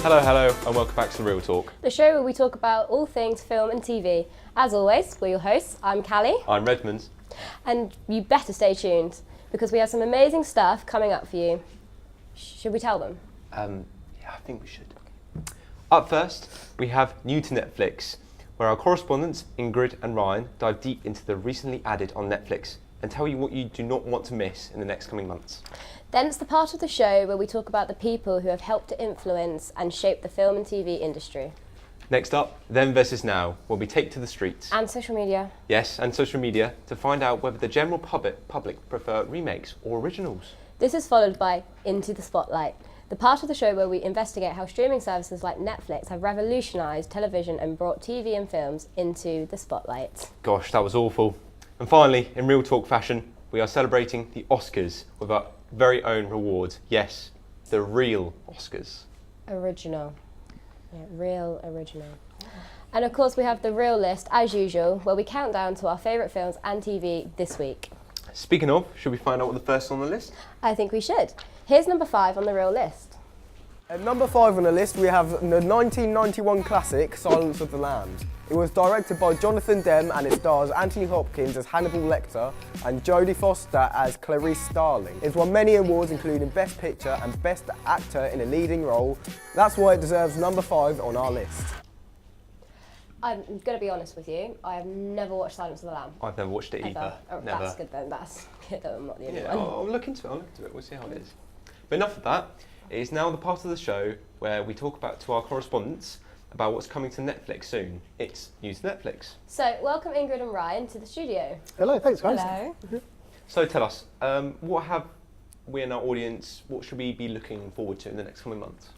Hello, and welcome back to Real Talk. The show where we talk about all things film and TV. As always, we're your hosts. I'm Callie. I'm Redmond. And you better stay tuned, because we have some amazing stuff coming up for you. Should we tell them? Yeah, I think we should. Up first, we have new to Netflix, where our correspondents Ingrid and Ryan dive deep into the recently added on Netflix and tell you what you do not want to miss in the next coming months. Then it's the part of the show where we talk about the people who have helped to influence and shape the film and TV industry. Next up, Then versus Now, where we take to the streets. And social media. Yes, and social media to find out whether the general public prefer remakes or originals. This is followed by Into the Spotlight, the part of the show where we investigate how streaming services like Netflix have revolutionised television and brought TV and films into the spotlight. Gosh, that was awful. And finally, in Real Talk fashion, we are celebrating the Oscars with our very own rewards. Yes, the real Oscars. Original. Yeah, real original. And of course we have the Real List, as usual, where we count down to our favourite films and TV this week. Speaking of, should we find out what the first on the list? I think we should. Here's number 5 on the Real List. At number 5 on the list we have the 1991 classic Silence of the Lambs. It was directed by Jonathan Demme and it stars Anthony Hopkins as Hannibal Lecter and Jodie Foster as Clarice Starling. It's won many awards including Best Picture and Best Actor in a Leading Role. That's why it deserves number 5 on our list. I'm going to be honest with you, I have never watched Silence of the Lambs. I've never watched it either. Oh, Never. that's good then, that's good, I'm not the only Yeah, one. I'll look into it, we'll see how it is. But enough of that, it is now the part of the show where we talk about to our correspondents about what's coming to Netflix soon. It's new to Netflix. So, welcome Ingrid and Ryan to the studio. Hello, thanks guys. Hello. So tell us, what have we in our audience, what should we be looking forward to in the next coming months?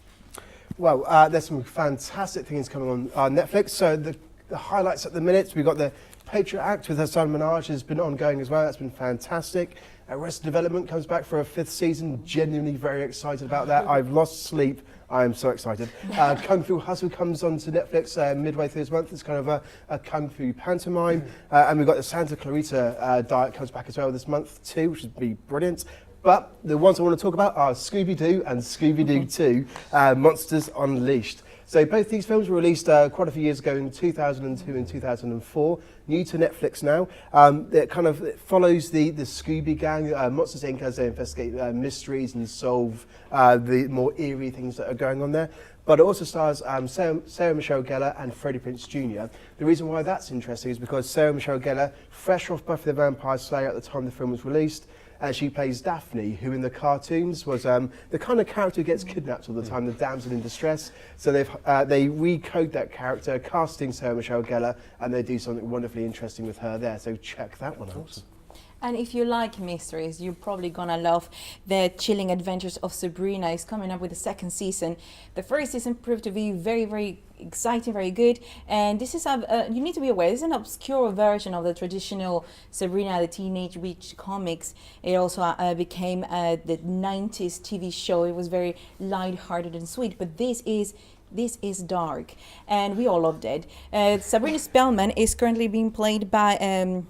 Well, there's some fantastic things coming on Netflix. So the highlights at the minute, we've got the Patriot Act with Hassan Minhaj has been ongoing as well. That's been fantastic. Arrested Development comes back for a 5th season. Genuinely very excited about that. I've lost sleep. I am so excited. Kung Fu Hustle comes onto Netflix midway through this month. It's kind of a Kung Fu pantomime. And we've got the Santa Clarita Diet comes back as well this month too, which would be brilliant. But the ones I want to talk about are Scooby-Doo and Scooby-Doo 2, Monsters Unleashed. So both these films were released quite a few years ago in 2002 and 2004, new to Netflix now. It follows the Scooby Gang, Monsters Inc. as they investigate mysteries and solve the more eerie things that are going on there. But it also stars Sarah Michelle Gellar and Freddie Prinze Jr. The reason why that's interesting is because Sarah Michelle Gellar, fresh off Buffy the Vampire Slayer at the time the film was released, she plays Daphne, who in the cartoons was the kind of character who gets kidnapped all the time, the damsel in distress. So they recode that character, casting Sarah Michelle Gellar, and they do something wonderfully interesting with her there. So check that one out. And if you like mysteries, you're probably gonna love The Chilling Adventures of Sabrina. It's coming up with the 2nd season. The 1st season proved to be very, very exciting, very good. And this is you need to be aware, this is an obscure version of the traditional Sabrina the Teenage Witch comics. It also became the 90s TV show. It was very light-hearted and sweet, but this is dark, and we all loved it. Sabrina Spellman is currently being played by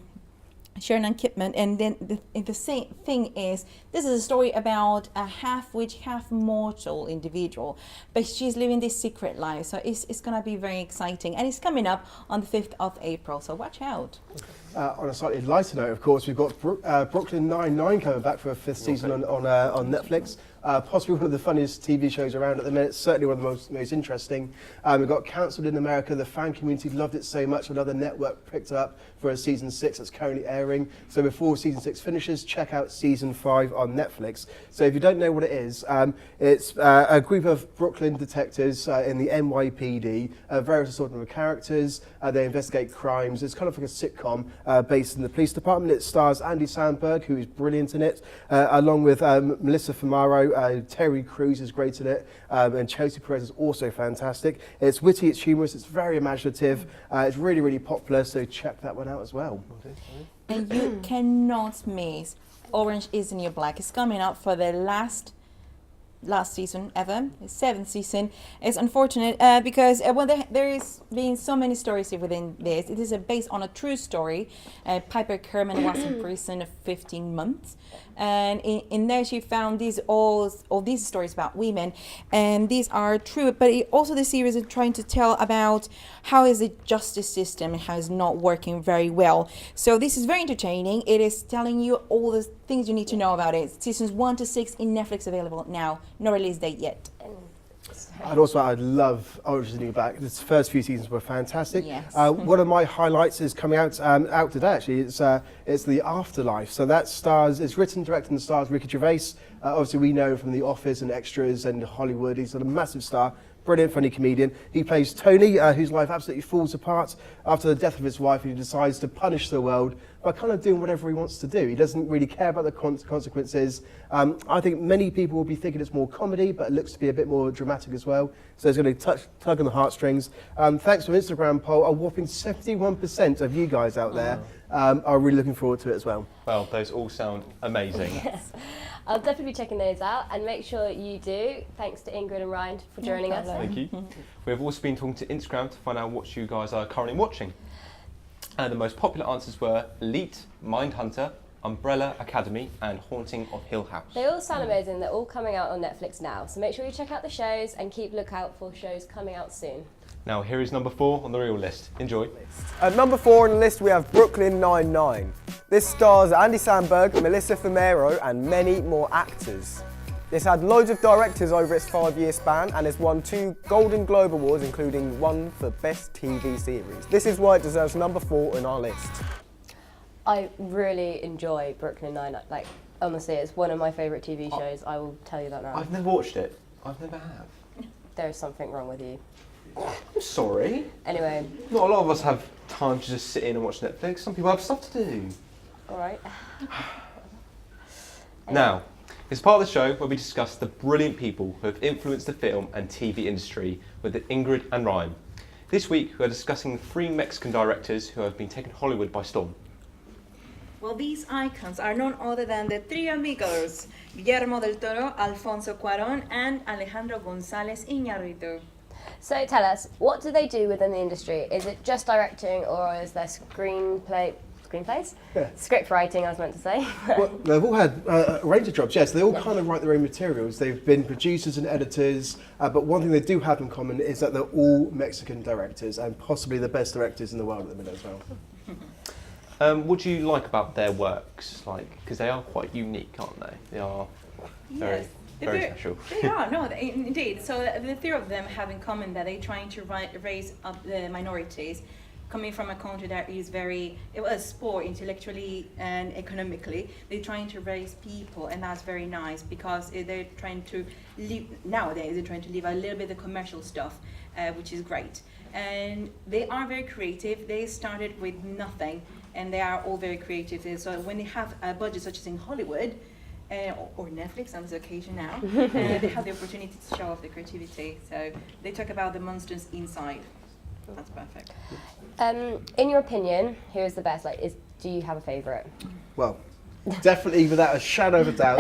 Shannon Kipman, and then the same thing is, this is a story about a half-witch, half-mortal individual, but she's living this secret life, so it's going to be very exciting, and it's coming up on the 5th of April, so watch out. On a slightly lighter note, of course, we've got Brooklyn Nine-Nine coming back for a 5th season on Netflix. Possibly one of the funniest TV shows around at the minute, certainly one of the most interesting. We've got Cancelled in America. The fan community loved it so much, another network picked it up for a season 6 that's currently airing. So before season 6 finishes, check out season 5 on Netflix. So if you don't know what it is, it's a group of Brooklyn detectives in the NYPD, various assortment of characters. They investigate crimes. It's kind of like a sitcom based in the police department. It stars Andy Samberg, who is brilliant in it, along with Melissa Fumaro. Terry Crews is great in it, and Chelsea Perez is also fantastic. It's witty, it's humorous, it's very imaginative, it's really, really popular, so check that one out as well. And you cannot miss Orange is the New Black. It's coming up for the last last season ever, the 7th season. It's unfortunate because there is been so many stories within this. It is based on a true story. Piper Kerman was in prison for 15 months, and in there she found all these stories about women, and these are true. But also the series is trying to tell about how is the justice system and how it's not working very well. So this is very entertaining. It is telling you all the things you need to know about it. Seasons 1 to 6 in Netflix available now. No release date yet. I'd love Orange is the New Black. The first few seasons were fantastic. Yes. One of my highlights is coming out today. Actually, it's The Afterlife. So that stars, it's written, directed, and stars Ricky Gervais. Obviously, we know him from The Office and Extras and Hollywood. He's a massive star. Brilliant, funny comedian. He plays Tony, whose life absolutely falls apart after the death of his wife, and he decides to punish the world by kind of doing whatever he wants to do. He doesn't really care about the consequences. I think many people will be thinking it's more comedy, but it looks to be a bit more dramatic as well. So it's going to tug on the heartstrings. Thanks to an Instagram poll, a whopping 71% of you guys out there are really looking forward to it as well. Well, those all sound amazing. Yes. I'll definitely be checking those out, and make sure you do. Thanks to Ingrid and Ryan for joining us. Thank you. We've also been talking to Instagram to find out what you guys are currently watching. And the most popular answers were Elite, Mindhunter, Umbrella Academy, and Haunting of Hill House. They all sound amazing. They're all coming out on Netflix now. So make sure you check out the shows and keep lookout for shows coming out soon. Now, here is number 4 on the real list. Enjoy. At number 4 on the list, we have Brooklyn Nine-Nine. This stars Andy Samberg, Melissa Fumero, and many more actors. This had loads of directors over its 5-year span and has won 2 Golden Globe Awards, including one for Best TV Series. This is why it deserves number 4 on our list. I really enjoy Brooklyn Nine-Nine. Like, honestly, it's one of my favourite TV shows. I will tell you that now. I've never watched it. I've never have. There is something wrong with you. I'm sorry. Anyway, Not a lot of us have time to just sit in and watch Netflix. Some people have stuff to do. all right. Now, it's part of the show where we discuss the brilliant people who have influenced the film and TV industry with Ingrid and Ryan. This week, we are discussing 3 Mexican directors who have been taking Hollywood by storm. Well, these icons are none other than the 3 amigos, Guillermo del Toro, Alfonso Cuarón, and Alejandro González Iñárritu. So tell us, what do they do within the industry? Is it just directing, or is there screenplays? Yeah. Script writing, I was meant to say. Well, they've all had a range of jobs, yes. They all kind of write their own materials. They've been producers and editors, but one thing they do have in common is that they're all Mexican directors, and possibly the best directors in the world at the minute as well. What do you like about their works? Because they are quite unique, aren't they? They are very, very special. They are, no, indeed. So the 3 of them have in common that they're trying to raise up the minorities, coming from a country that is it was poor intellectually and economically. They're trying to raise people, and that's very nice because they're trying to live, nowadays they're trying to leave a little bit of commercial stuff, which is great. And they are very creative. They started with nothing, and they are all very creative. So when they have a budget such as in Hollywood, or Netflix on this occasion now, they have the opportunity to show off their creativity. So they talk about the monsters inside. That's perfect. In your opinion, who is the best? Do you have a favourite? Well, definitely, without a shadow of a doubt,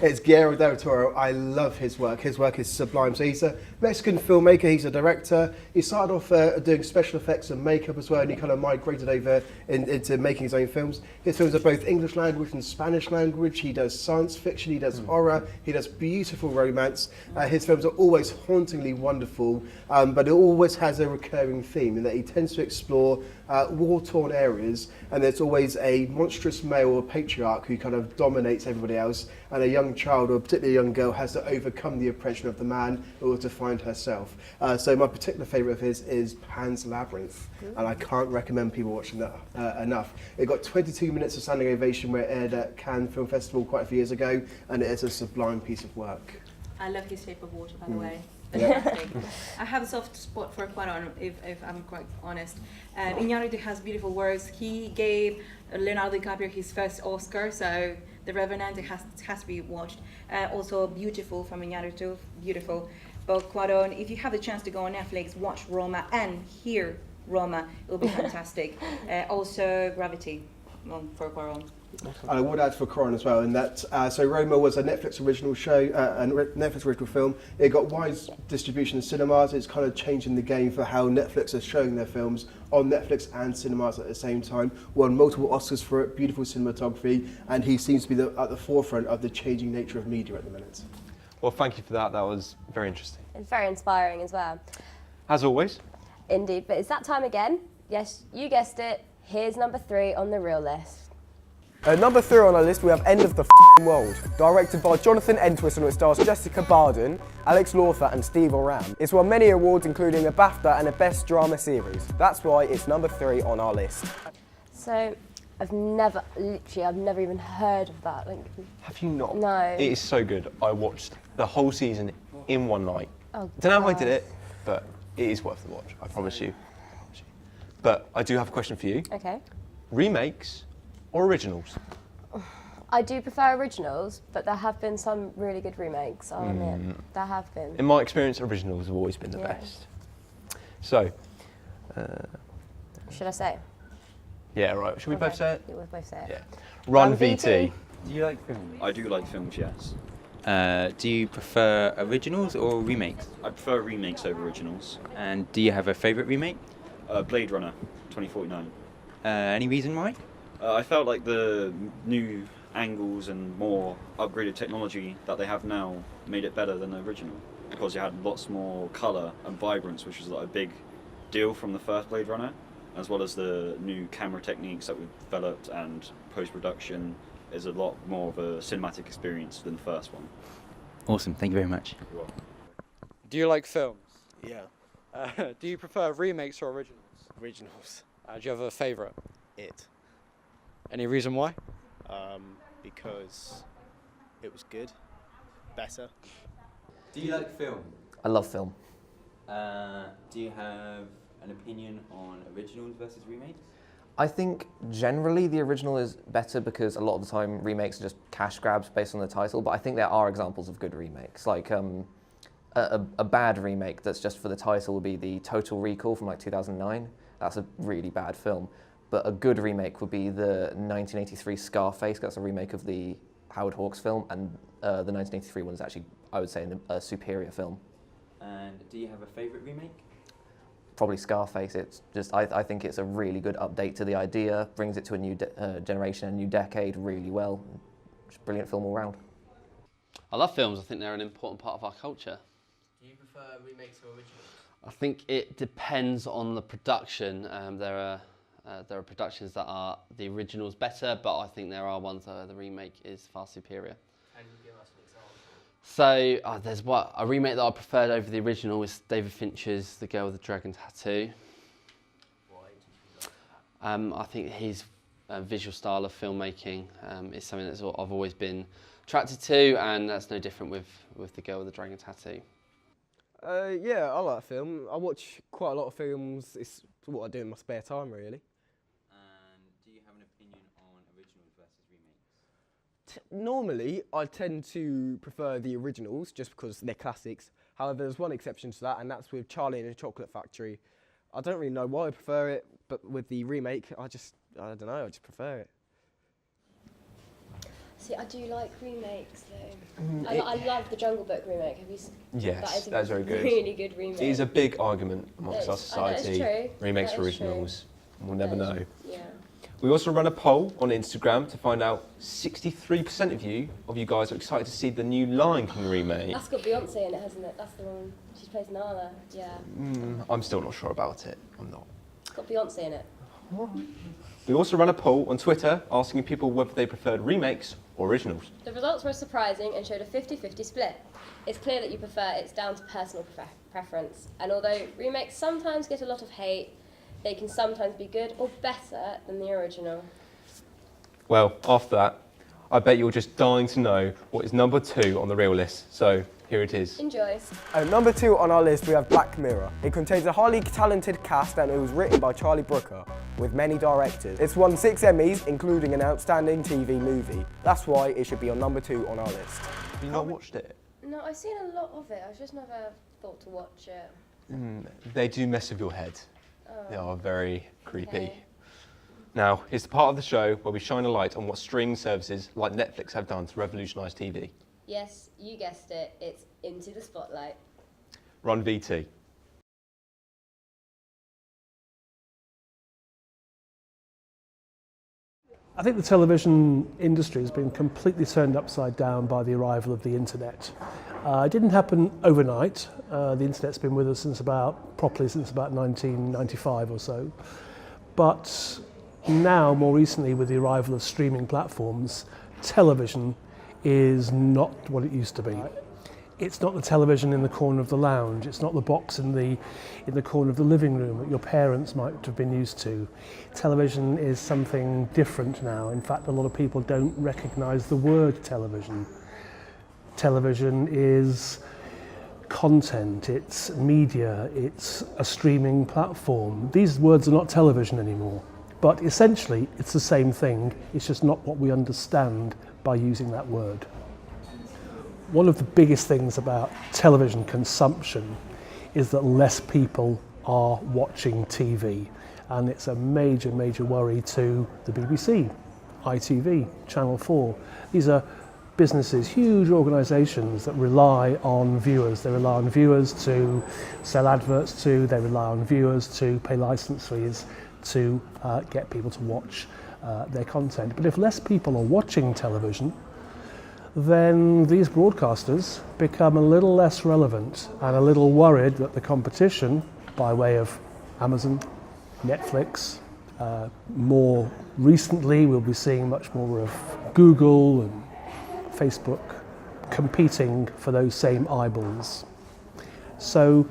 it's Guillermo del Toro. I love his work. His work is sublime. So he's a Mexican filmmaker. He's a director. He started off doing special effects and makeup as well, and he kind of migrated over into making his own films. His films are both English language and Spanish language. He does science fiction. He does horror. He does beautiful romance. His films are always hauntingly wonderful, but it always has a recurring theme in that he tends to explore war-torn areas, and there's always a monstrous male or patriarch who kind of dominates everybody else, and a young child, or particularly a young girl, has to overcome the oppression of the man in order to find herself. So my particular favourite of his is Pan's Labyrinth, and I can't recommend people watching that enough. It got 22 minutes of standing ovation where it aired at Cannes Film Festival quite a few years ago, and it is a sublime piece of work. I love his Shape of Water, by the way. Yeah. Fantastic. I have a soft spot for Cuarón, if I'm quite honest. Iñárritu has beautiful works. He gave Leonardo DiCaprio his first Oscar, so The Revenant has to be watched. Also beautiful from Iñárritu, beautiful. But Cuarón, if you have the chance to go on Netflix, watch Roma and hear Roma, it'll be fantastic. Also Gravity. for Quaron. And I would add for Coron as well, in that so Roma was a Netflix original show, Netflix original film. It got wide distribution in cinemas. It's kind of changing the game for how Netflix are showing their films on Netflix and cinemas at the same time. Won multiple Oscars for it, beautiful cinematography, and he seems to be at the forefront of the changing nature of media at the minute. Well, thank you for that. That was very interesting. It's very inspiring as well. As always. Indeed, but it's that time again. Yes, you guessed it. Here's number 3 on the real list. At number 3 on our list, we have End of the F***ing World, directed by Jonathan Entwistle, and it stars Jessica Barden, Alex Lawther and Steve Oram. It's won many awards, including a BAFTA and a Best Drama Series. That's why it's number 3 on our list. So, I've never even heard of that. Like, Have you not? No. It is so good. I watched the whole season in one night. Oh, Don't know how I God. did it, but it is worth the watch, I promise you. But I do have a question for you. Okay. Remakes or originals? I do prefer originals, but there have been some really good remakes, I'll admit. There have been. In my experience, originals have always been the Yeah. best. So, Should I say? yeah, right. Should we both say it? Yeah, we'll both say it. Yeah. Run Run VT. VT. Do you like films? I do like films, yes. Do you prefer originals or remakes? I prefer remakes over originals. And do you have a favourite remake? Blade Runner 2049. Any reason why? I felt like the new angles and more upgraded technology that they have now made it better than the original, because you had lots more colour and vibrance, which was like a big deal from the first Blade Runner, as well as the new camera techniques that we've developed, and post-production is a lot more of a cinematic experience than the first one. Awesome, thank you very much. You're welcome. Do you like films? Yeah, Do you prefer remakes or originals? originals. Do you have a favourite? It. Any reason why? Because it was good, better. Do you like film? I love film. Do you have an opinion on originals versus remakes? I think generally the original is better because a lot of the time remakes are just cash grabs based on the title, but I think there are examples of good remakes. Like a bad remake that's just for the title would be the Total Recall from like 2009. That's a really bad film. But a good remake would be the 1983 Scarface. That's a remake of the Howard Hawks film, and the 1983 one is actually, I would say, a superior film. And do you have a favourite remake? Probably Scarface. It's just, I think it's a really good update to the idea, brings it to a new generation, a new decade really well. Just a brilliant film all round. I love films. I think they're an important part of our culture. Do you prefer remakes or originals? I think it depends on the production. There are productions that are the original's better, but I think there are ones where the remake is far superior. Can you give us an example? So there's a remake that I preferred over the original is David Fincher's The Girl with the Dragon Tattoo. Why did you do that? I think his visual style of filmmaking is something that I've always been attracted to, and that's no different with The Girl with the Dragon Tattoo. Yeah, I like film. I watch quite a lot of films. It's what I do in my spare time, really. And do you have an opinion on originals versus remakes? Normally, I tend to prefer the originals just because they're classics. However, there's one exception to that, and that's with Charlie and the Chocolate Factory. I don't really know why I prefer it, but with the remake, I don't know, I just prefer it. See, I do like remakes though. I love the Jungle Book remake. Have you seen? Yes, that's very good. Really good remake. It is a big argument amongst our That is society. true. Remakes That or is true. originals. We'll never That is- know. Yeah. We also run a poll on Instagram to find out 63% of you guys are excited to see the new Lion King remake. That's got Beyonce in it, hasn't it? That's the one. She plays Nala. Yeah. I'm still not sure about it. I'm not. It's got Beyonce in it. We also ran a poll on Twitter asking people whether they preferred remakes or originals. The results were surprising and showed a 50-50 split. It's clear that you prefer it's down to personal preference. And although remakes sometimes get a lot of hate, they can sometimes be good or better than the original. Well, after that, I bet you're just dying to know what is number 2 on the real list. So here it is. Enjoy. At number 2 on our list, we have Black Mirror. It contains a highly talented cast and it was written by Charlie Brooker, with many directors. It's won 6 Emmys, including an outstanding TV movie. That's why it should be on number 2 on our list. Have you not watched it? No, I've seen a lot of it. I've just never thought to watch it. They do mess with your head. They are very creepy. Okay. Now, it's the part of the show where we shine a light on what streaming services like Netflix have done to revolutionise TV. Yes, you guessed it, it's Into the Spotlight. Run VT. I think the television industry has been completely turned upside down by the arrival of the internet. It didn't happen overnight. The internet's been with us properly since about 1995 or so. But now, more recently, with the arrival of streaming platforms, television is not what it used to be. It's not the television in the corner of the lounge. It's not the box in the corner of the living room that your parents might have been used to. Television is something different now. In fact, a lot of people don't recognise the word television. Television is content, it's media, it's a streaming platform. These words are not television anymore, but essentially it's the same thing. It's just not what we understand by using that word. One of the biggest things about television consumption is that less people are watching TV, and it's a major, major worry to the BBC, ITV, Channel 4. These are businesses, huge organisations that rely on viewers. They rely on viewers to sell adverts to, they rely on viewers to pay licence fees to get people to watch their content. But if less people are watching television, then these broadcasters become a little less relevant and a little worried that the competition, by way of Amazon, Netflix, more recently we'll be seeing much more of Google and Facebook competing for those same eyeballs. So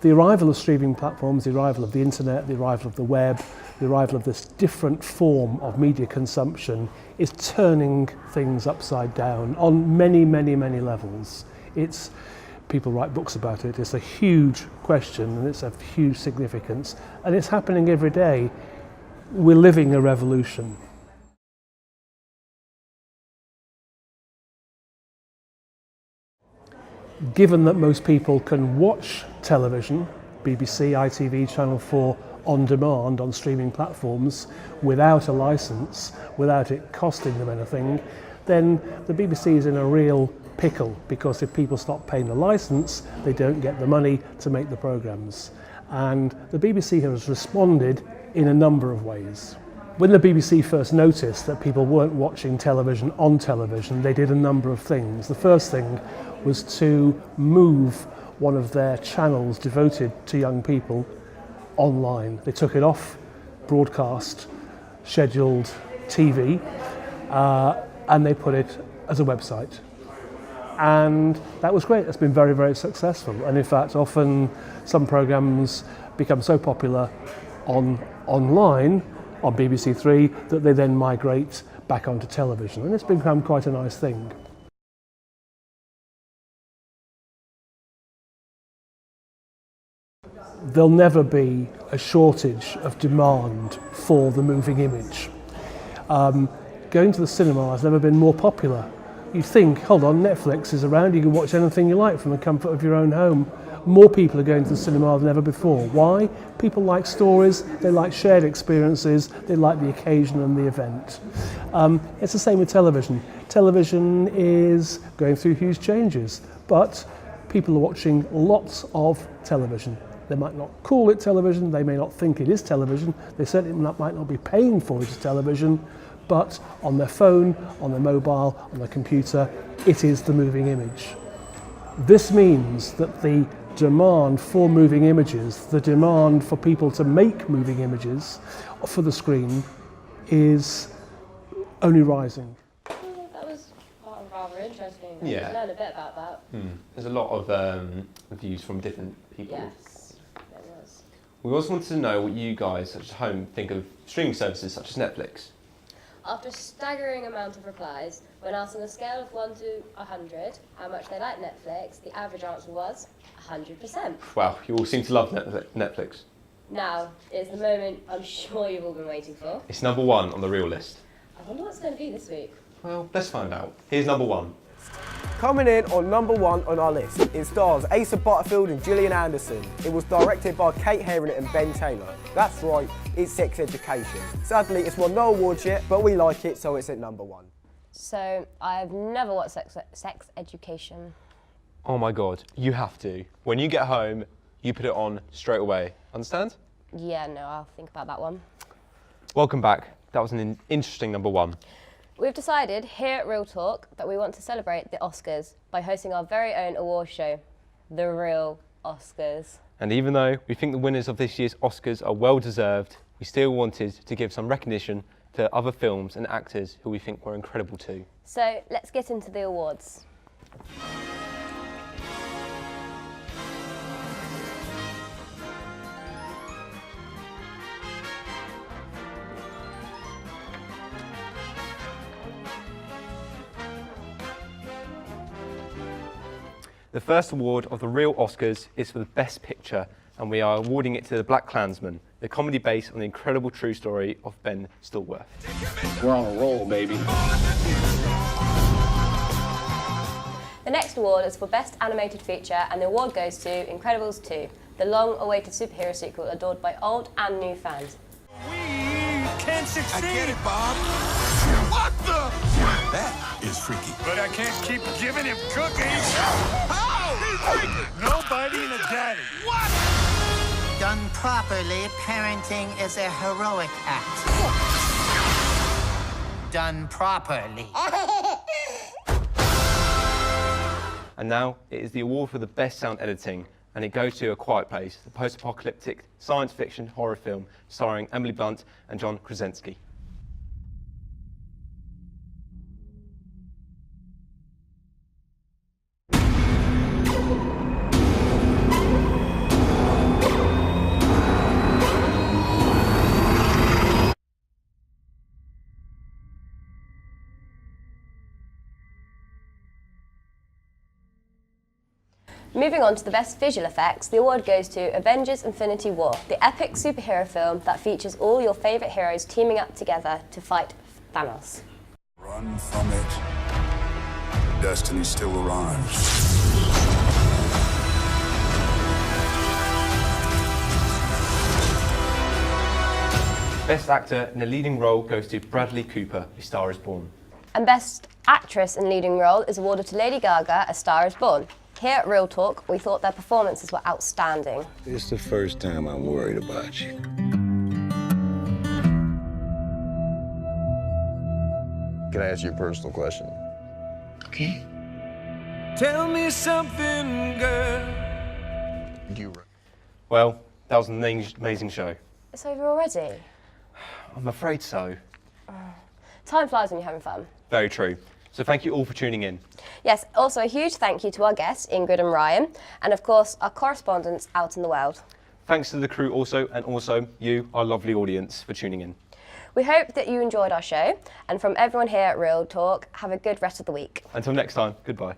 the arrival of streaming platforms, the arrival of the internet, the arrival of the web, the arrival of this different form of media consumption is turning things upside down on many, many, many levels. People write books about it. It's a huge question and it's of huge significance, and it's happening every day. We're living a revolution. Given that most people can watch television, BBC, ITV, Channel 4, on demand on streaming platforms without a license, without it costing them anything, then the BBC is in a real pickle, because if people stop paying the license, they don't get the money to make the programs. And the BBC has responded in a number of ways. When the BBC first noticed that people weren't watching television on television, they did a number of things. The first thing was to move one of their channels devoted to young people online. They took it off broadcast, scheduled TV, and they put it as a website. And that was great. It's been very, very successful. And in fact, often some programs become so popular online on BBC Three that they then migrate back onto television. And it's become quite a nice thing. There'll never be a shortage of demand for the moving image. Going to the cinema has never been more popular. You think, hold on, Netflix is around, you can watch anything you like from the comfort of your own home. More people are going to the cinema than ever before. Why? People like stories, they like shared experiences, they like the occasion and the event. It's the same with television. Television is going through huge changes, but people are watching lots of television. They might not call it television, they may not think it is television, they certainly might not be paying for it as television, but on their phone, on their mobile, on their computer, it is the moving image. This means that the demand for moving images, the demand for people to make moving images for the screen is only rising. That was rather interesting. Yeah. I learned a bit about that. There's a lot of views from different people. Yes, there was. We also wanted to know what you guys at home think of streaming services such as Netflix. After a staggering amount of replies, when asked on a scale of 1 to 100 how much they like Netflix, the average answer was 100%. Wow, you all seem to love Netflix. Now is the moment I'm sure you've all been waiting for. It's number one on the real list. I wonder what's going to be this week. Well, let's find out. Here's number one. Coming in on number 1 on our list, it stars Asa Butterfield and Gillian Anderson. It was directed by Kate Herron and Ben Taylor. That's right, it's Sex Education. Sadly, it's won no awards yet, but we like it, so it's at number 1. So, I've never watched Sex Education. Oh my God, you have to. When you get home, you put it on straight away. Understand? Yeah, no, I'll think about that one. Welcome back. That was an interesting number 1. We've decided here at Real Talk that we want to celebrate the Oscars by hosting our very own award show, The Real Oscars. And even though we think the winners of this year's Oscars are well deserved, we still wanted to give some recognition to other films and actors who we think were incredible too. So let's get into the awards. The first award of the Real Oscars is for the Best Picture, and we are awarding it to The Black Klansman, the comedy based on the incredible true story of Ben Stillworth. We're on a roll, baby. The next award is for Best Animated Feature, and the award goes to Incredibles 2, the long-awaited superhero sequel adored by old and new fans. We can succeed. I get it, Bob. What the? That is freaky. But I can't keep giving him cookies. How? Nobody and a daddy. What? Done properly, parenting is a heroic act. Done properly. And now it is the award for the Best Sound Editing, and it goes to A Quiet Place, the post-apocalyptic science fiction horror film starring Emily Blunt and John Krasinski. Moving on to the Best Visual Effects, the award goes to Avengers Infinity War, the epic superhero film that features all your favourite heroes teaming up together to fight Thanos. Run from it. Destiny still arrives. Best Actor in a Leading Role goes to Bradley Cooper, A Star Is Born. And Best Actress in Leading Role is awarded to Lady Gaga, A Star Is Born. Here at Real Talk, we thought their performances were outstanding. It's the first time I'm worried about you. Can I ask you a personal question? Okay. Tell me something, girl. Well, that was an amazing show. It's over already? I'm afraid so. Time flies when you're having fun. Very true. So thank you all for tuning in. Yes, also a huge thank you to our guests, Ingrid and Ryan, and of course our correspondents out in the world. Thanks to the crew also, and also you, our lovely audience, for tuning in. We hope that you enjoyed our show, and from everyone here at Real Talk, have a good rest of the week. Until next time, goodbye.